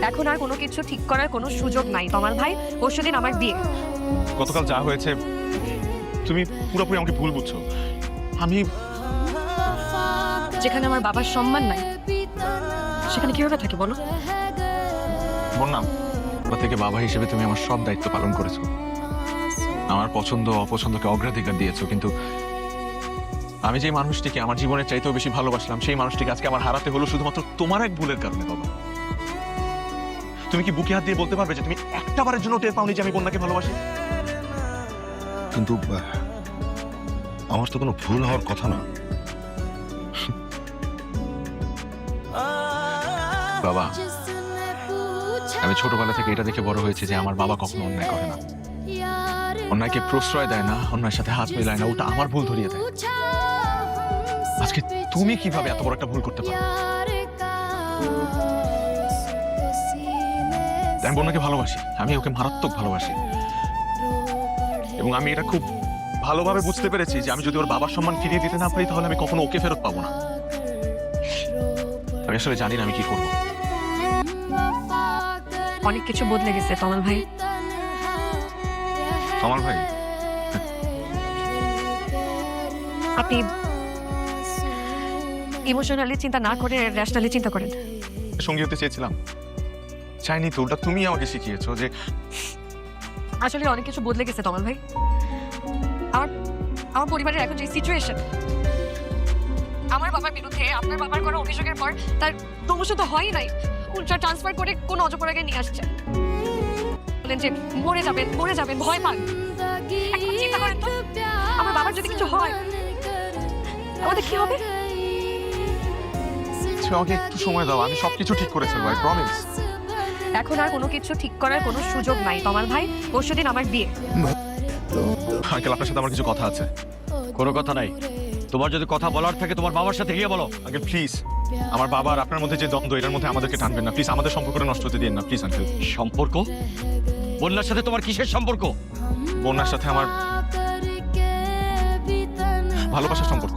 এখন আর কোনো কিছু ঠিক করার কোনো সুযোগ নাই তমাল ভাই। পরশুদিন আমার বিয়ে। গতকাল যা হয়েছে তুমি পুরোপুরি আমাকে ভুল বুঝছো। আমি যেখানে আমার বাবার সম্মান নাই সেখানে কিভাবে থাকে বলো? বললাম ওটা থেকে বাবা হিসেবে তুমি আমার সব দায়িত্ব পালন করেছো, আমার পছন্দ অপছন্দকে অগ্রাধিকার দিয়েছো, কিন্তু আমি যে মানুষটিকে আমার জীবনের চাইতেও বেশি ভালোবাসলাম সেই মানুষটিকে আজকে আমার হারাতে হলো শুধুমাত্র তোমার এক ভুলের কারণে। বাবা, তুমি কি বুকে হাত দিয়ে বলতে পারবে যে তুমি একটা বারের জন্য টের পাওনি যে আমি বন্যাকে ভালোবাসি? কিন্তু আমার তো কোনো ভুল হওয়ার কথা না। বাবা, আমি ছোটবেলা থেকে এটা দেখে বড় হয়েছে যে আমার বাবা কখনো অন্যায় করে না, অন্যায়কে প্রশ্রয় দেয় না, অন্যায়ের সাথে হাত মেলায় না, ওটা আমার ভুল ধরিয়ে দেয়। আজকে তুমি কিভাবে এত বড় একটা ভুল করতে পারো? আমি বন্যাকে ভালোবাসি, আমি ওকে মারাত্মক ভালোবাসি, এবং আমি এটা খুব ভালোভাবে বুঝতে পেরেছি যে আমি যদি ওর বাবার সম্মান ফিরিয়ে দিতে না পারি তাহলে আমি কখনো ওকে ফেরত পাবো না। আমি আসলে জানি না আমি কি করবো। অনেক কিছু বদলে গেছে তমাল ভাই। আমার ভাই, আপনি ইমোশনালি চিন্তা না করে র্যাশনালি চিন্তা করেন। সঙ্গী হতে চেয়েছিলাম, চাইনি তো, ওটা তুমি আমাকে শিখিয়েছো যে আসলে অনেক কিছু বদলে গেছে তমাল ভাই। আমার আমার পরিবারের এখন যে সিচুয়েশন, আমার বাবার বিরুদ্ধে আপনার বাবার করা অভিযোগের পর তার প্রমোশন তো হয়ই নাই, উল্টা ট্রান্সফার করে কোন অজপরাগে নিয়ে আসছে। বলেন যে মরে যাবেন, ভয় পান। একবার চিন্তা করেন তো, আমার বাবার যদি কিছু হয় আমাদের কি হবে? আমাকে একটু সময় দাও, আমি সবকিছু ঠিক করে ফেলবো, আই প্রমিস। এখন আর কোনো কিছু ঠিক করার কোনো সুযোগ নাই তমাল ভাই। পরশুদিন আমার বিয়ে। আঙ্কেল, আপনার সাথে আমার কিছু কথা আছে। কোনো কথা নাই, তোমার যদি কথা বলার থাকে তোমার বাবার সাথে গিয়ে বলো। আঙ্কেল প্লিজ, আমার বাবা আর আপনার মধ্যে যে দ্বন্দ্ব এটার মধ্যে আমাদেরকে টানবেন না প্লিজ, আমাদের সম্পর্কটা নষ্ট হতে দিন না প্লিজ। আঙ্কেল, সম্পর্ক? বন্যার সাথে তোমার কিসের সম্পর্ক? বন্যার সাথে আমার ভালোবাসার সম্পর্ক।